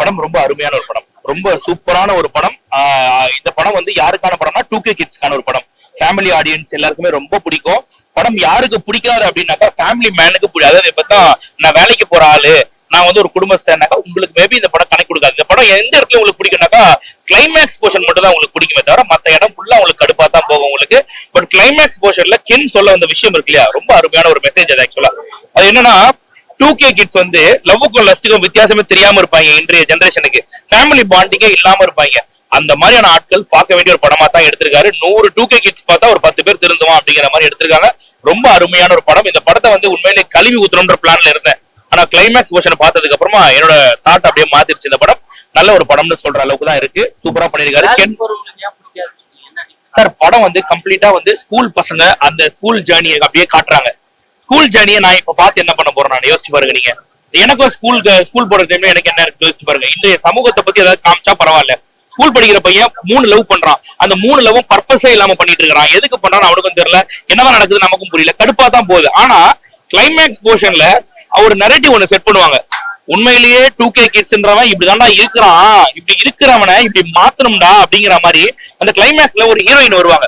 படம் ரொம்ப அருமையான ஒரு படம், ரொம்ப சூப்பரான ஒரு படம். இந்த படம் வந்து யாருக்கான படம்னா 2K கிட்ஸ்க்கான ஒரு படம். ஃபேமிலி ஆடியன்ஸ் எல்லாருக்குமே ரொம்ப பிடிக்கும். படம் யாருக்கு பிடிக்காது அப்படின்னாக்கா ஃபேமிலி மேனுக்கு பிடிக்காது. அதாவது இப்ப நான் வேலைக்கு போற ஆளு, நான் வந்து ஒரு குடும்பஸ்தனாக்கா உங்களுக்கு மேபி இந்த படம் கணக்கு கொடுக்காது. இந்த படம் எந்த இடத்துல உங்களுக்கு பிடிக்கும்னாக்கா கிளைமேக்ஸ் போர்ஷன் மட்டும் தான் உங்களுக்கு பிடிக்குமே தவிர மத்த இடம் ஃபுல்லா உங்களுக்கு கடுப்பா தான் போகும் உங்களுக்கு. பட் கிளைமேக்ஸ் போர்ஷன்ல கென் சொல்ல வந்த விஷயம் இருக்கு இல்லையா, ரொம்ப அருமையான ஒரு மெசேஜ் அது. ஆக்சுவலா அது என்னன்னா 2K கிட்ஸ் வந்து லவ்வுக்கும் லஸ்ட்டுக்கும் வித்தியாசமே தெரியாம இருப்பாங்க. இன்றைய ஜெனரேஷனுக்கு ஃபேமிலி பாண்டிங்கே இல்லாம இருப்பாங்க. அந்த மாதிரியான ஆட்கள் பார்க்க வேண்டிய ஒரு படமா தான் எடுத்திருக்காரு. 100 2K கிட்ஸ் பார்த்தா ஒரு 10 பேர் திருந்துவான் அப்படிங்கிற மாதிரி எடுத்திருக்காங்க. ரொம்ப அருமையான ஒரு படம். இந்த படத்தை வந்து உண்மையிலே கழுவி ஊத்தணும்ன்ற பிளான்ல இருந்தேன். ஆனா கிளைமேக்ஸ் போர்ஷனை பார்த்ததுக்கு அப்புறமா என்னோட தாட் அப்படியே மாத்திருச்சு. இந்த படம் நல்ல ஒரு படம்னு சொல்ற அளவுக்கு தான் இருக்கு. சூப்பரா பண்ணிருக்காரு சார். படம் வந்து கம்ப்ளீட்டா வந்து ஸ்கூல் பசங்க அந்த ஸ்கூல் ஜேர்னியை அப்படியே காட்டுறாங்க. ஸ்கூல் ஜேர்னியை நான் இப்ப பார்த்து என்ன பண்ண போறேன் நான் யோசிச்சு பாருங்க. நீங்க எனக்கும் ஸ்கூல் போற டைம்ல எனக்கு என்ன இருக்கு யோசிச்சு பாருங்க. இந்த சமூகத்தை பத்தி ஏதாவது காமிச்சா பரவாயில்ல. ஸ்கூல் படிக்கிற பையன் 3 லவ் பண்றான். அந்த 3 லவ்வும் பர்பஸே இல்லாம பண்ணிட்டு இருக்கான். எதுக்கு பண்றான்னு அவனுக்கும் தெரியல, என்னவா நடக்குது நமக்கும் புரியல, கடுப்பா தான் போகுது. ஆனா கிளைமேக்ஸ் போர்ஷன்ல ஒரு நரேட்டிவ் ஒண்ணு செட் பண்ணுவாங்க. உண்மையிலேயே 2K கிட்ஸ்ன்றவன் இப்படிதான்டா இருக்கிறான், இப்படி இருக்கிறவனை இப்படி மாத்தணும்டா அப்படிங்கிற மாதிரி அந்த கிளைமேக்ஸ்ல ஒரு ஹீரோயின் வருவாங்க.